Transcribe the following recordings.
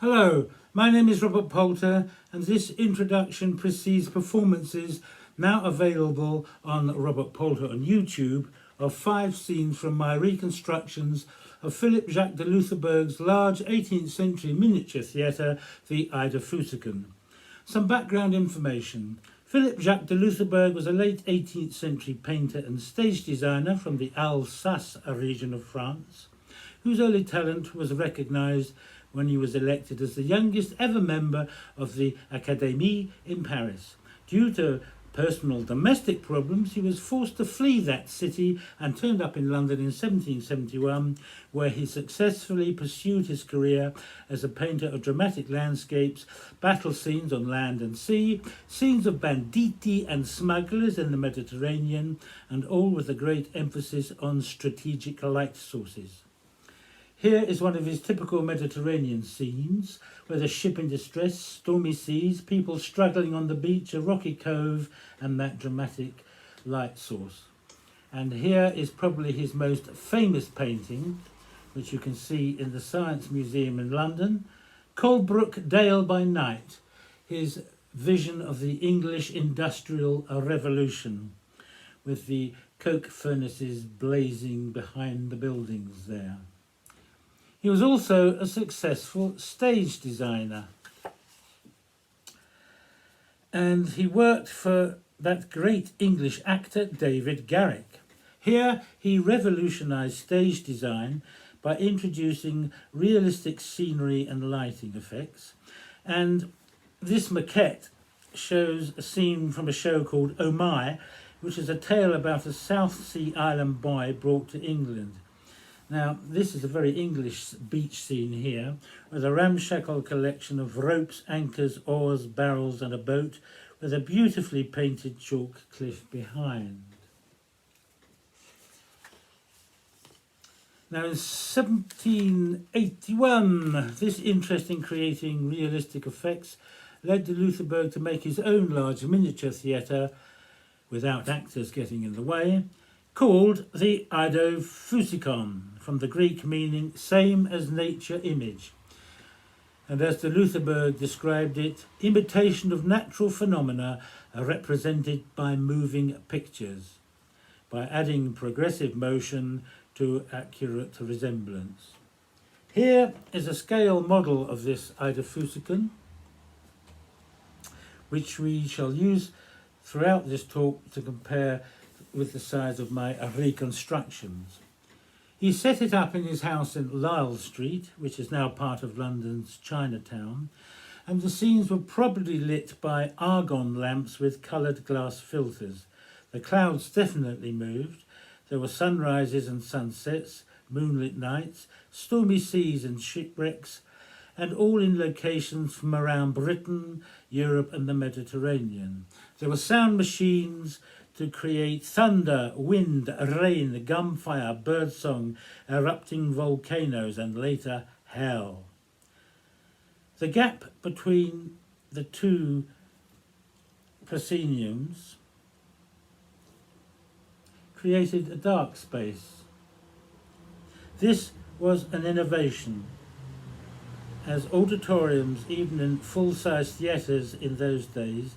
Hello, my name is Robert Poulter, and this introduction precedes performances now available on Robert Poulter on YouTube of 5 scenes from my reconstructions of Philip Jacques de Loutherbourg's large 18th century miniature theatre, the Eidophusikon. Some background information. Philip Jacques de Loutherbourg was a late 18th century painter and stage designer from the Alsace region of France, whose early talent was recognised when he was elected as the youngest ever member of the Académie in Paris. Due to personal domestic problems, he was forced to flee that city and turned up in London in 1771, where he successfully pursued his career as a painter of dramatic landscapes, battle scenes on land and sea, scenes of banditti and smugglers in the Mediterranean, and all with a great emphasis on strategic light sources. Here is one of his typical Mediterranean scenes, with a ship in distress, stormy seas, people struggling on the beach, a rocky cove, and that dramatic light source. And here is probably his most famous painting, which you can see in the Science Museum in London, Colebrook Dale by Night, his vision of the English Industrial Revolution, with the coke furnaces blazing behind the buildings there. He was also a successful stage designer, and he worked for that great English actor David Garrick. Here he revolutionised stage design by introducing realistic scenery and lighting effects, and this maquette shows a scene from a show called Oh My, which is a tale about a South Sea island boy brought to England. Now, this is a very English beach scene here, with a ramshackle collection of ropes, anchors, oars, barrels and a boat, with a beautifully painted chalk cliff behind. Now, in 1781, this interest in creating realistic effects led de Loutherbourg to make his own large miniature theatre, without actors getting in the way, called the Eidophusikon, from the Greek meaning same as nature image. And as de Loutherbourg described it, imitation of natural phenomena are represented by moving pictures, by adding progressive motion to accurate resemblance. Here is a scale model of this Eidophusikon, which we shall use throughout this talk to compare with the size of my reconstructions. He set it up in his house in Lisle Street, which is now part of London's Chinatown, and the scenes were probably lit by argon lamps with coloured glass filters. The clouds definitely moved. There were sunrises and sunsets, moonlit nights, stormy seas and shipwrecks, and all in locations from around Britain, Europe and the Mediterranean. There were sound machines to create thunder, wind, rain, gunfire, birdsong, erupting volcanoes, and later hell. The gap between the two prosceniums created a dark space. This was an innovation, as auditoriums, even in full-size theatres in those days,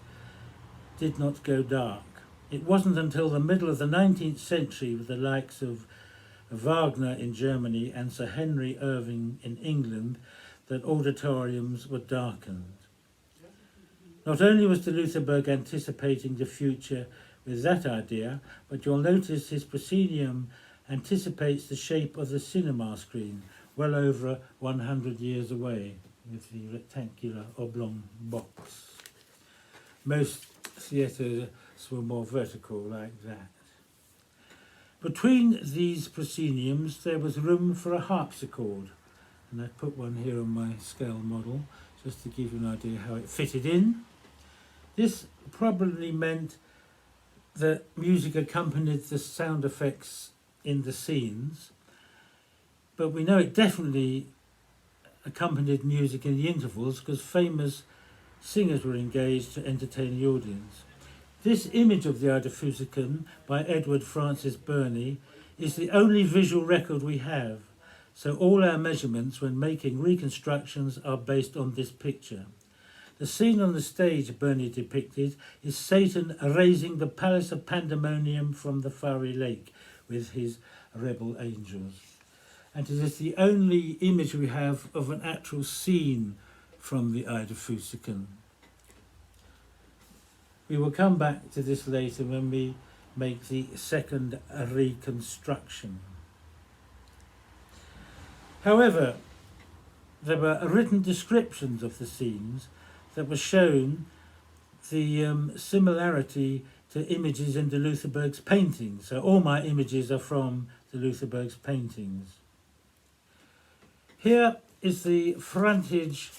did not go dark. It wasn't until the middle of the 19th century, with the likes of Wagner in Germany and Sir Henry Irving in England, that auditoriums were darkened. Not only was de Loutherbourg anticipating the future with that idea, but you'll notice his proscenium anticipates the shape of the cinema screen, well over 100 years away, with the rectangular oblong box. Most theatres were more vertical like that. Between these prosceniums there was room for a harpsichord, and I put one here on my scale model just to give you an idea how it fitted in. This probably meant that music accompanied the sound effects in the scenes, but we know it definitely accompanied music in the intervals because famous singers were engaged to entertain the audience. This image of the Eidophusikon by Edward Francis Burney is the only visual record we have, so all our measurements when making reconstructions are based on this picture. The scene on the stage Bernie depicted is Satan raising the palace of Pandemonium from the fiery lake with his rebel angels. And it is the only image we have of an actual scene from the Eidophusikon. We will come back to this later when we make the second reconstruction. However, there were written descriptions of the scenes that were shown the similarity to images in de Loutherbourg's paintings. So all my images are from de Loutherbourg's paintings. Here is the frontage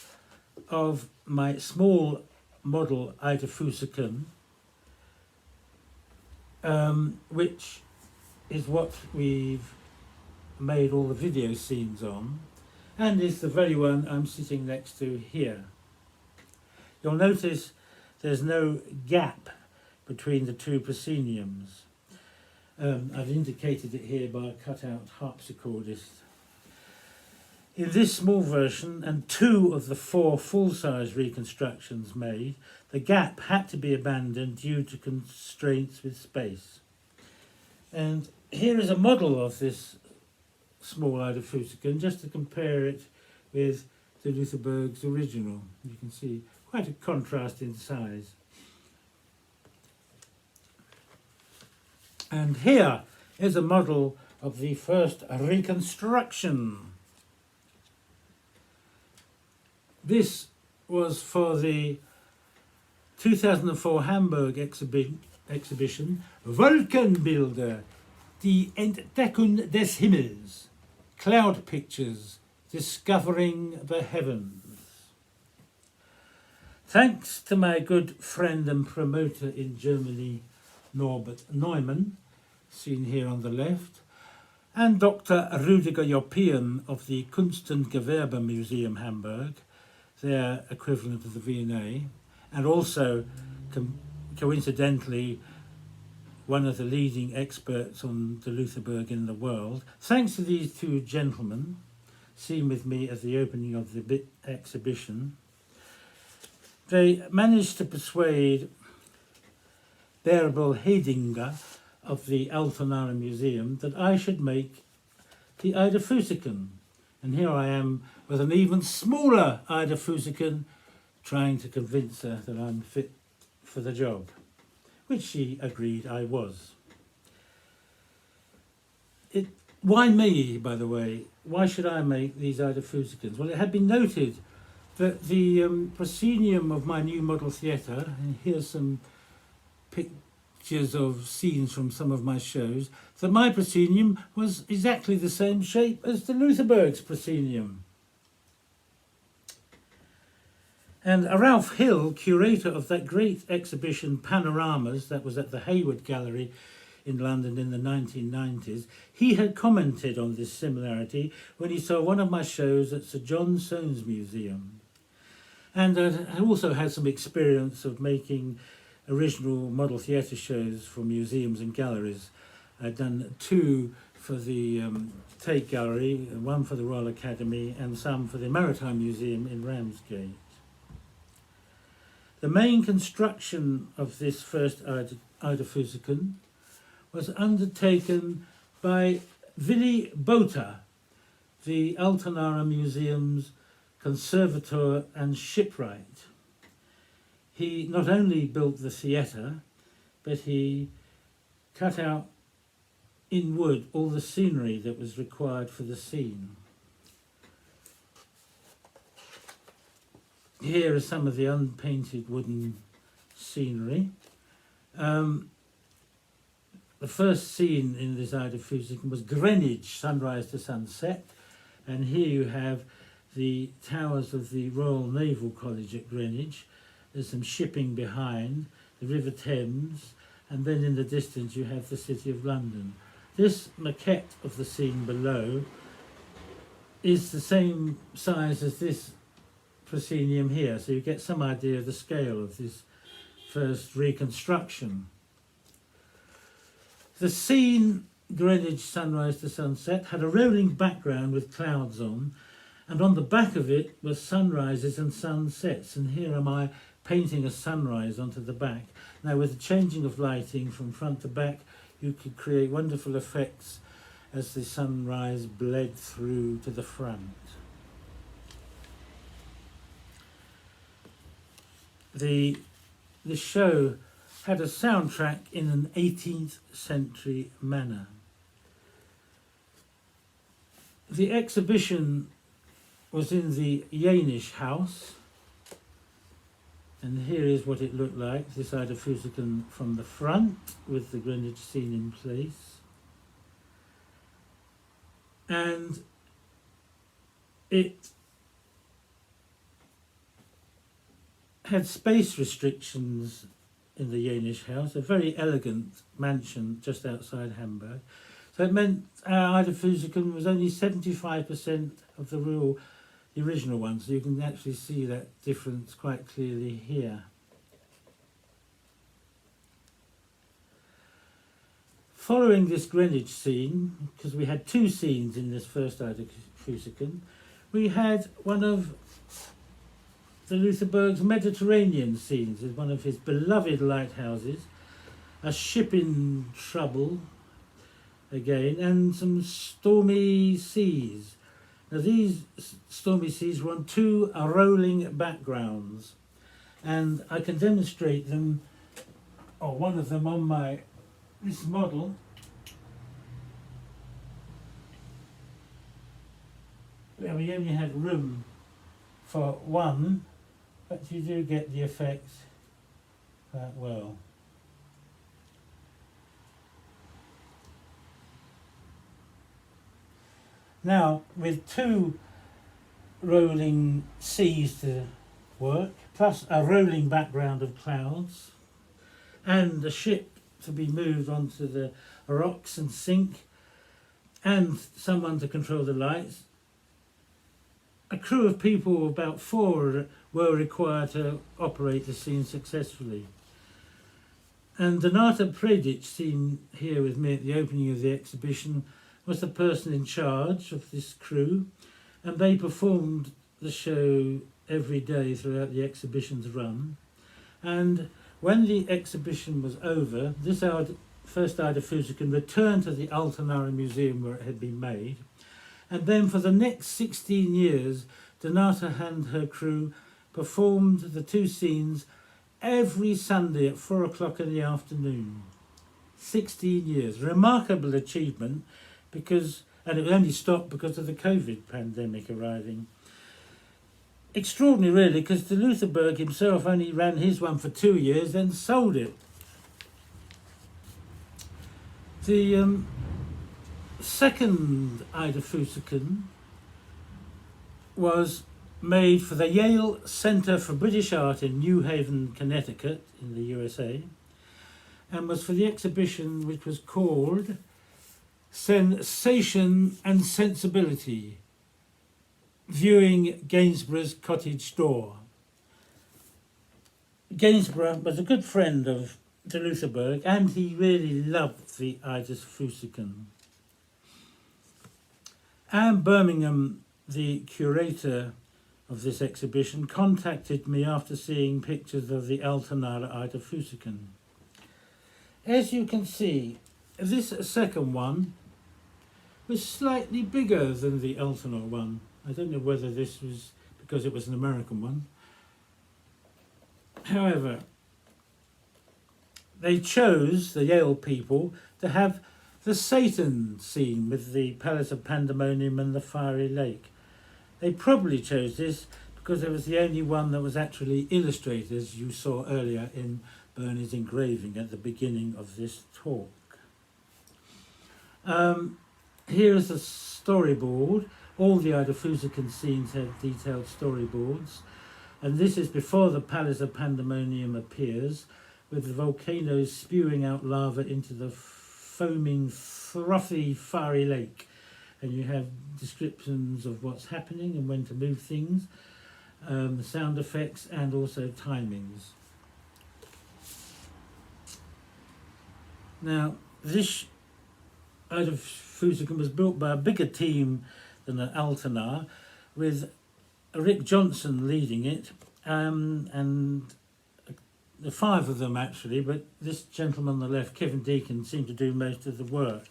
of my small model Eidophusikon, which is what we've made all the video scenes on, and is the very one I'm sitting next to here. You'll notice there's no gap between the two prosceniums. I've indicated it here by a cut-out harpsichordist. In this small version, and 2 of the 4 full-size reconstructions made, the gap had to be abandoned due to constraints with space. And here is a model of this small Eidophusikon, just to compare it with de Loutherbourg's original. You can see quite a contrast in size. And here is a model of the first reconstruction. This was for the 2004 Hamburg exhibition Wolkenbilder, die Entdeckung des Himmels, Cloud Pictures, Discovering the Heavens. Thanks to my good friend and promoter in Germany, Norbert Neumann, seen here on the left, and Dr. Rüdiger Joppian of the Kunst- und Gewerbemuseum Hamburg, their equivalent of the V&A, and also coincidentally one of the leading experts on de Loutherbourg in the world. Thanks to these 2 gentlemen, seen with me at the opening of the exhibition, they managed to persuade Bärbel Hedinger of the Alternate Museum that I should make the Eidophusikon. And here I am with an even smaller Eidophusikon, trying to convince her that I'm fit for the job, which she agreed I was. Why me, by the way? Why should I make these Eidophusikons? Well, it had been noted that the proscenium of my new model theatre, and here's some pictures of scenes from some of my shows, that my proscenium was exactly the same shape as de Loutherbourg's proscenium. And Ralph Hill, curator of that great exhibition Panoramas that was at the Hayward Gallery in London in the 1990s, he had commented on this similarity when he saw one of my shows at Sir John Soane's Museum. And I also had some experience of making original model theatre shows for museums and galleries. I'd done 2 for the Tate Gallery, 1 for the Royal Academy, and some for the Maritime Museum in Ramsgate. The main construction of this first Eidophusikon was undertaken by Willy Botha, the Alternate Museum's conservator and shipwright. He not only built the theatre, but he cut out in wood all the scenery that was required for the scene. Here is some of the unpainted wooden scenery. The first scene in this Eidophusikon was Greenwich, sunrise to sunset, and here you have the towers of the Royal Naval College at Greenwich. There's some shipping behind, the River Thames, and then in the distance you have the City of London. This maquette of the scene below is the same size as this proscenium here, so you get some idea of the scale of this first reconstruction. The scene Greenwich sunrise to sunset, had a rolling background with clouds on, and on the back of it were sunrises and sunsets, and here am I painting a sunrise onto the back. Now with the changing of lighting from front to back, you could create wonderful effects as the sunrise bled through to the front. The show had a soundtrack in an 18th century manner. The exhibition was in the Yale house, and here is what it looked like, this Eidophusikon from the front with the Greenwich scene in place. And it had space restrictions in the Yale house, a very elegant mansion just outside Hamburg. So it meant our Eidophusikon was only 75% of the original one, so you can actually see that difference quite clearly here. Following this Greenwich scene, because we had two scenes in this first Eidophusikon, we had one of the Loutherbourg's Mediterranean scenes with one of his beloved lighthouses, a ship in trouble again, and some stormy seas. Now these stormy seas were on two rolling backgrounds, and I can demonstrate them, or one of them on this model. Where we only had room for one, but you do get the effect quite well. Now, with two rolling seas to work, plus a rolling background of clouds, and a ship to be moved onto the rocks and sink, and someone to control the lights, a crew of people, about 4, were required to operate the scene successfully. And Donata Predic, seen here with me at the opening of the exhibition, was the person in charge of this crew, and they performed the show every day throughout the exhibition's run. And when the exhibition was over, this first Eidophusikon returned to the Altenara Museum where it had been made, and then for the next 16 years, Donata and her crew performed the two scenes every Sunday at 4 o'clock in the afternoon. 16 years. Remarkable achievement, and it only stopped because of the COVID pandemic arriving. Extraordinary really, because de Loutherbourg himself only ran his one for 2 years, then sold it. The second Eidophusikon was made for the Yale Center for British Art in New Haven, Connecticut, in the USA, and was for the exhibition which was called Sensation and Sensibility, Viewing Gainsborough's Cottage Door. Gainsborough was a good friend of de Loutherbourg, and he really loved the Eidophusikon. Anne Birmingham, the curator of this exhibition, contacted me after seeing pictures of the Altenara Eidophusikon. As you can see, this second one was slightly bigger than the Altenara one. I don't know whether this was because it was an American one. However, they chose, the Yale people, to have the Satan scene with the Palace of Pandemonium and the fiery lake. They probably chose this because it was the only one that was actually illustrated, as you saw earlier in Bernie's engraving at the beginning of this talk. Here is a storyboard. All the Eidophusikon scenes have detailed storyboards, and this is before the Palace of Pandemonium appears, with the volcanoes spewing out lava into the foaming, frothy, fiery lake. And you have descriptions of what's happening and when to move things, the sound effects, and also timings. Now, this Eidophusikon was built by a bigger team than an Altona, with Rick Johnson leading it, and the 5 of them actually, but this gentleman on the left, Kevin Deacon, seemed to do most of the work.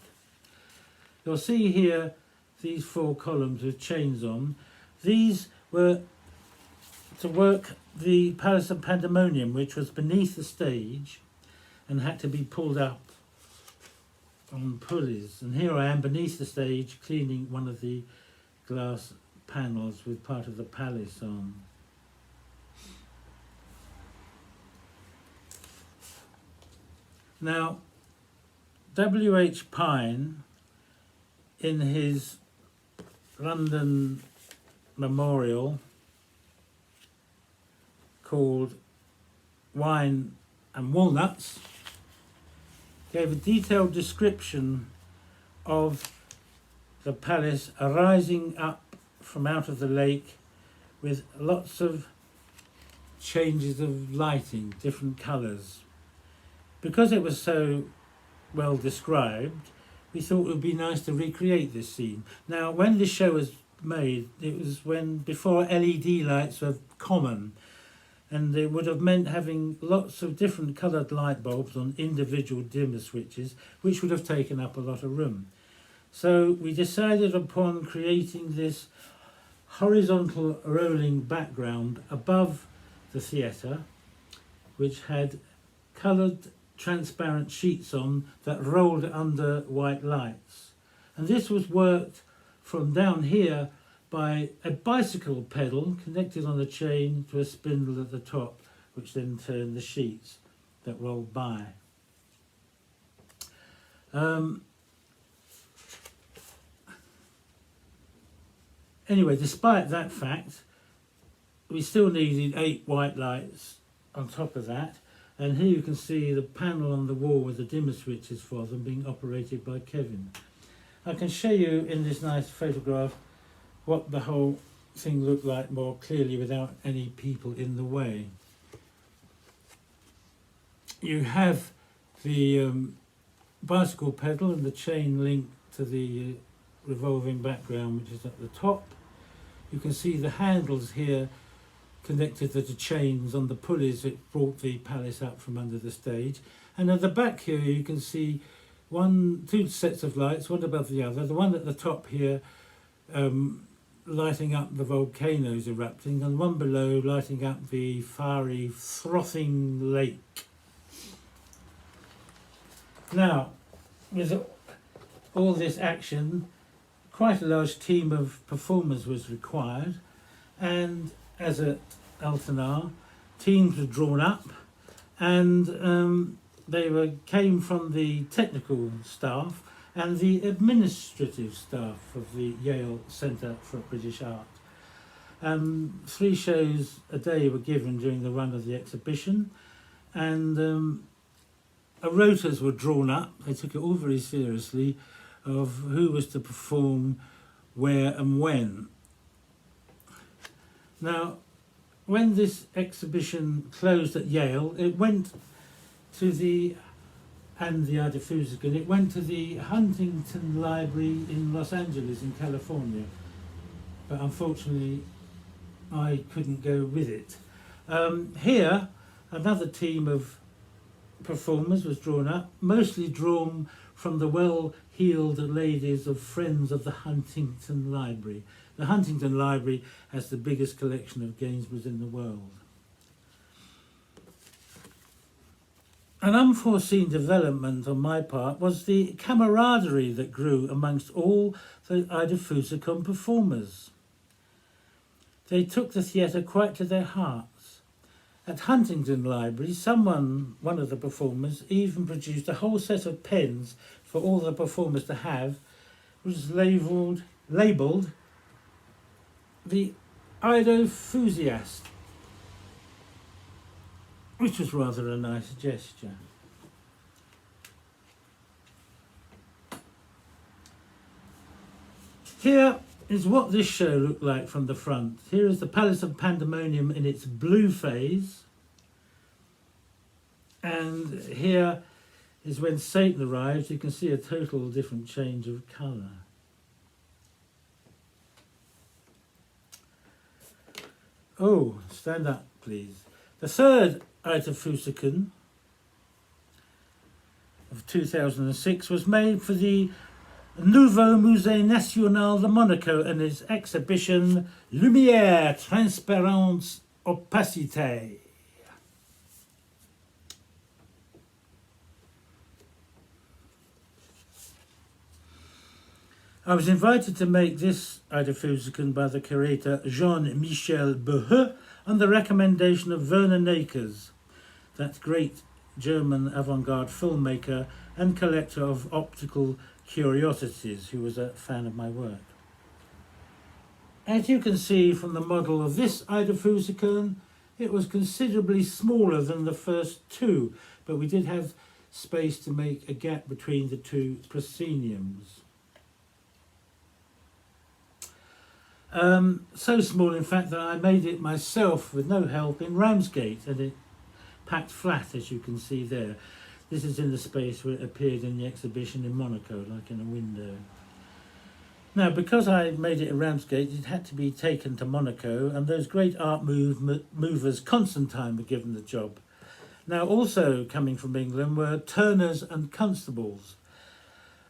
You'll see here these 4 columns with chains on. These were to work the Palace of Pandemonium, which was beneath the stage and had to be pulled up on pulleys. And here I am beneath the stage cleaning one of the glass panels with part of the palace on. Now, W.H. Pine, in his London memorial called Wine and Walnuts, gave a detailed description of the palace arising up from out of the lake with lots of changes of lighting, different colours. Because it was so well described, we thought it would be nice to recreate this scene. Now, when this show was made, it was before LED lights were common, and it would have meant having lots of different coloured light bulbs on individual dimmer switches, which would have taken up a lot of room. So we decided upon creating this horizontal rolling background above the theatre, which had coloured transparent sheets on that rolled under white lights. And this was worked from down here by a bicycle pedal connected on a chain to a spindle at the top, which then turned the sheets that rolled by. Anyway, despite that fact, we still needed 8 white lights on top of that. And here you can see the panel on the wall with the dimmer switches for them being operated by Kevin. I can show you in this nice photograph what the whole thing looked like more clearly without any people in the way. You have the bicycle pedal and the chain linked to the revolving background, which is at the top. You can see the handles here connected to the chains on the pulleys that brought the palace up from under the stage. And at the back here you can see 2 sets of lights, one above the other. The one at the top here lighting up the volcanoes erupting, and one below lighting up the fiery, frothing lake. Now, with all this action, quite a large team of performers was required, and as at Altona, teams were drawn up, and they came from the technical staff and the administrative staff of the Yale Centre for British Art. 3 shows a day were given during the run of the exhibition, and rotas were drawn up. They took it all very seriously, of who was to perform where and when. Now, when this exhibition closed at Yale, it went to the Eidophusikon, it went to the Huntington Library in Los Angeles in California, but unfortunately I couldn't go with it. Here, another team of performers was drawn up, mostly drawn from the well-heeled ladies of Friends of the Huntington Library. The Huntington Library has the biggest collection of Gainsboroughs in the world. An unforeseen development on my part was the camaraderie that grew amongst all the Eidophusikon performers. They took the theatre quite to their hearts. At Huntington Library, one of the performers, even produced a whole set of pens for all the performers to have, which was labelled the Eidophusiast, which was rather a nice gesture. Here is what this show looked like from the front. Here is the Palace of Pandemonium in its blue phase, and here is when Satan arrives, you can see a total different change of colour. Oh, stand up, please. The third Eidophusikon of 2006 was made for the Nouveau Musée National de Monaco and its exhibition Lumière, Transparence, Opacité. I was invited to make this Eidophusikon by the curator Jean-Michel Beheux on the recommendation of Werner Nakers, that great German avant-garde filmmaker and collector of optical curiosities, who was a fan of my work. As you can see from the model of this Eidophusikon, it was considerably smaller than the first two, but we did have space to make a gap between the two prosceniums. So small, in fact, that I made it myself with no help in Ramsgate, and it packed flat, as you can see there. This is in the space where it appeared in the exhibition in Monaco, like in a window. Now, because I made it in Ramsgate, it had to be taken to Monaco, and those great art movers Constantine were given the job. Now, also coming from England were Turners and Constables,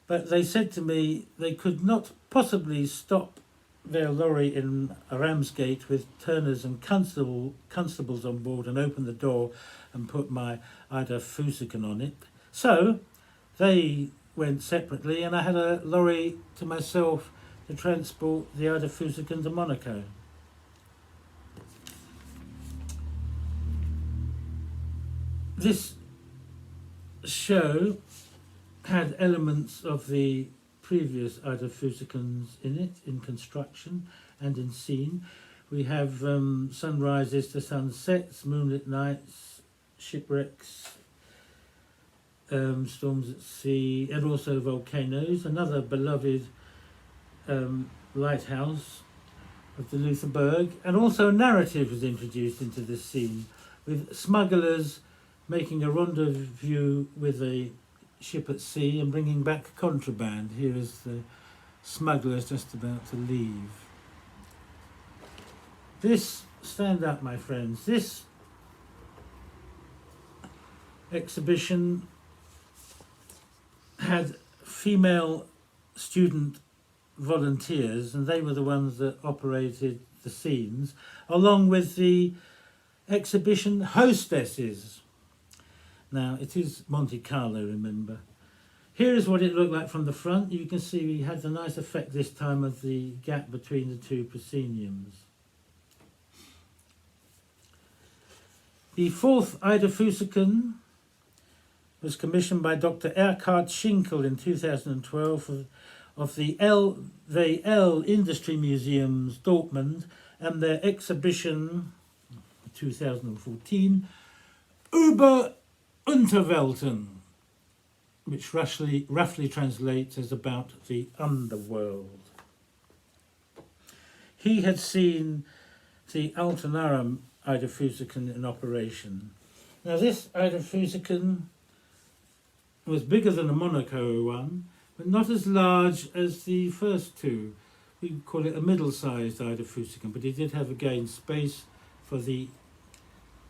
but they said to me they could not possibly stop their lorry in Ramsgate with Turners and Constables on board and open the door and put my Eidophusikon on it. So they went separately, and I had a lorry to myself to transport the Eidophusikon to Monaco. This show had elements of the previous Eidophusikons in it, in construction and in scene. We have sunrises to sunsets, moonlit nights, shipwrecks, storms at sea, and also volcanoes. Another beloved lighthouse of the Loutherbourg, and also a narrative was introduced into this scene, with smugglers making a rendezvous with a ship at sea and bringing back contraband. Here is the smugglers just about to leave. This, stand up my friends, this exhibition had female student volunteers, and they were the ones that operated the scenes, along with the exhibition hostesses. Now, it is Monte Carlo, remember. Here is what it looked like from the front. You can see we had the nice effect this time of the gap between the two prosceniums. The fourth Eidophusikon was commissioned by Dr. Erkhard Schinkel in 2012 of the LVL Industry Museums, Dortmund, and their exhibition, 2014, Über Unterwelten, which roughly translates as about the underworld. He had seen the Alternarum Eidophusikon in operation. Now, this Eidophusikon was bigger than the Monaco one, but not as large as the first two. We call it a middle-sized Eidophusikon, but it did have, again, space for the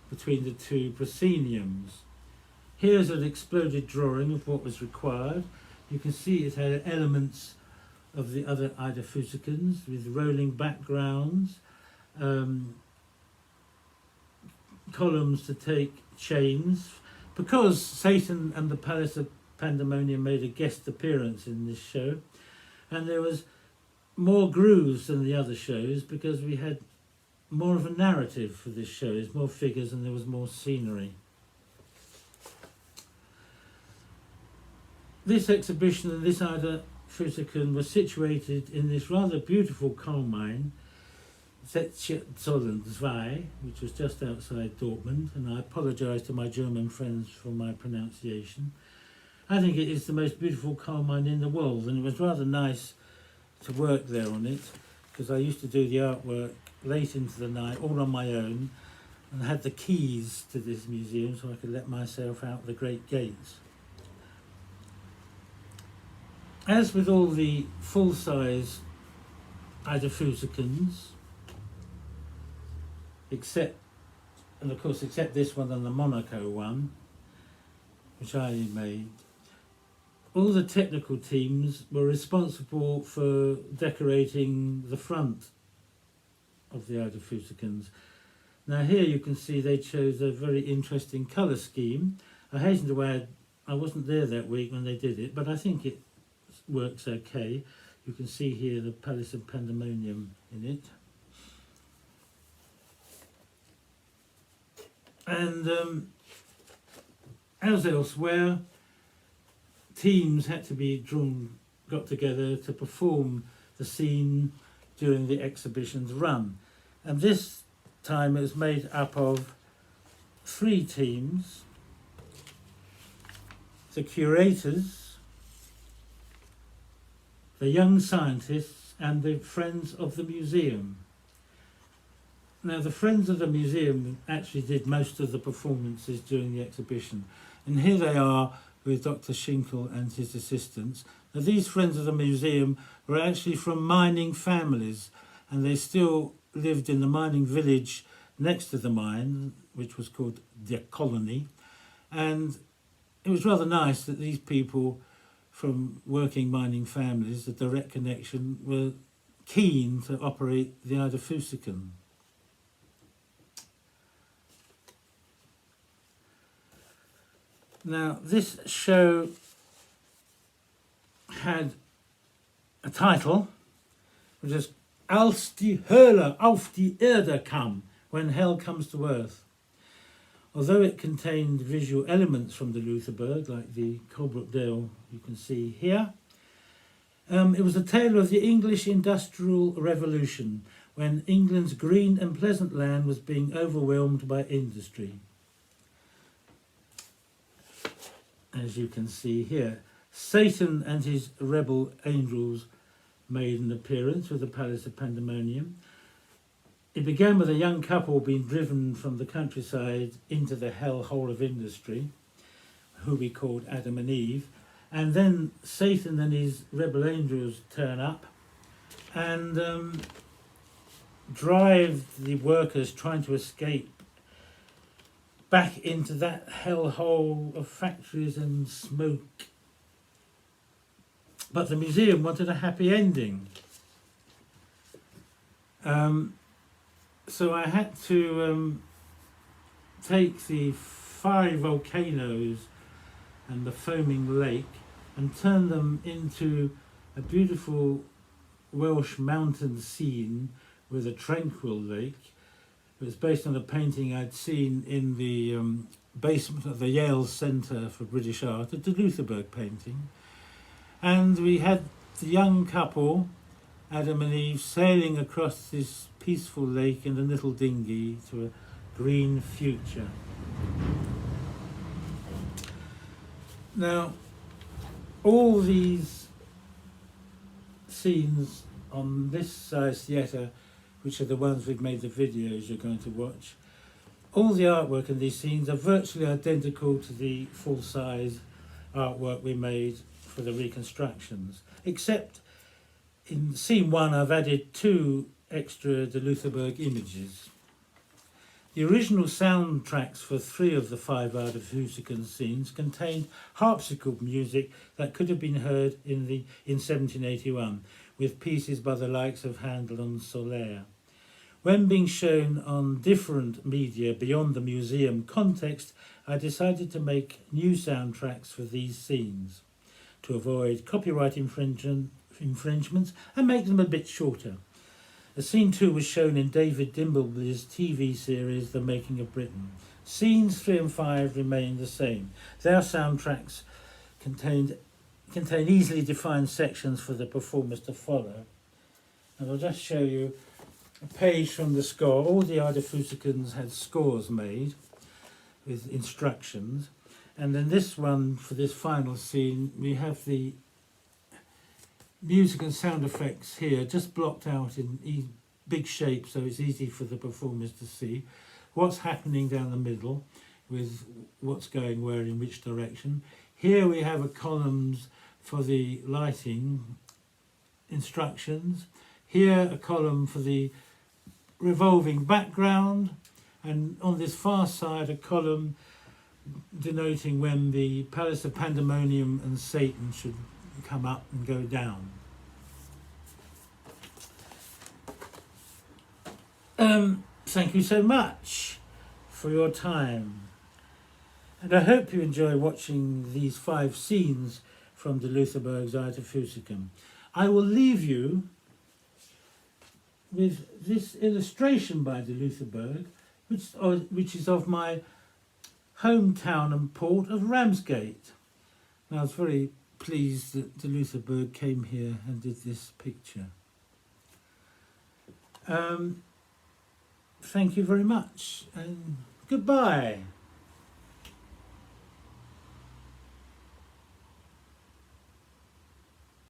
between the two prosceniums. Here's an exploded drawing of what was required. You can see it had elements of the other Eidophusikons with rolling backgrounds, columns to take chains. Because Satan and the Palace of Pandemonium made a guest appearance in this show, and there was more grooves than the other shows because we had more of a narrative for this show. There's more figures and there was more scenery. This exhibition and this Eidophusikon was situated in this rather beautiful coal mine, Zetschzollern 2, which was just outside Dortmund, and I apologise to my German friends for my pronunciation. I think it is the most beautiful coal mine in the world, and it was rather nice to work there on it, because I used to do the artwork late into the night, all on my own, and had the keys to this museum so I could let myself out the great gates. As with all the full-size Eidophusikons, except this one and the Monaco one, which I made, all the technical teams were responsible for decorating the front of the Eidophusikons. Now here you can see they chose a very interesting colour scheme. I hasten to add, I wasn't there that week when they did it, but I think it works okay. You can see here the Palace of Pandemonium in it. And as elsewhere, teams had to be got together to perform the scene during the exhibition's run. And this time it was made up of 3 teams: the curators, the young scientists, and the friends of the museum. Now, the friends of the museum actually did most of the performances during the exhibition, and here they are with Dr. Schinkel and his assistants. Now, these friends of the museum were actually from mining families, and they still lived in the mining village next to the mine, which was called the colony. And it was rather nice that these people from working mining families, the direct connection, were keen to operate the Eidophusikon. Now, this show had a title, which is Als die Hölle auf die Erde kam, when hell comes to earth. Although it contained visual elements from the Loutherbourg, like the Coalbrookdale you can see here, it was a tale of the English Industrial Revolution, when England's green and pleasant land was being overwhelmed by industry. As you can see here, Satan and his rebel angels made an appearance with the Palace of Pandemonium. It began with a young couple being driven from the countryside into the hellhole of industry, who we called Adam and Eve, and then Satan and his rebel angels turn up and drive the workers trying to escape back into that hellhole of factories and smoke. But the museum wanted a happy ending. So I had to take the 5 volcanoes and the foaming lake and turn them into a beautiful Welsh mountain scene with a tranquil lake. It was based on a painting I'd seen in the basement of the Yale Centre for British Art, a de Loutherbourg painting. And we had the young couple, Adam and Eve, sailing across this peaceful lake in a little dinghy to a green future. Now, all these scenes on this size theatre, which are the ones we've made the videos you're going to watch, all the artwork in these scenes are virtually identical to the full-size artwork we made for the reconstructions, except in scene 1 I've added 2 extra de Loutherbourg images. The original soundtracks for 3 of the 5 Eidophusikon scenes contained harpsichord music that could have been heard in 1781, with pieces by the likes of Handel and Soler. When being shown on different media beyond the museum context, I decided to make new soundtracks for these scenes to avoid copyright infringements and make them a bit shorter. Scene 2 was shown in David Dimbleby's TV series The Making of Britain. Scenes 3 and 5 remain the same. Their soundtracks contain easily defined sections for the performers to follow. And I'll just show you a page from the score. All the Eidophusikons had scores made with instructions. And then this one, for this final scene, we have the music and sound effects here just blocked out in big shape so it's easy for the performers to see what's happening down the middle with what's going where in which direction. Here we have columns for the lighting instructions. Here a column for the revolving background, and on this far side a column denoting when the Palace of Pandemonium and Satan should come up and go down. Thank you so much for your time, and I hope you enjoy watching these 5 scenes from the Loutherbourg's Eidophusikon. I will leave you with this illustration by the Loutherbourg, which is of my hometown and port of Ramsgate. And I was very pleased that the Loutherbourg came here and did this picture. Thank you very much, and goodbye.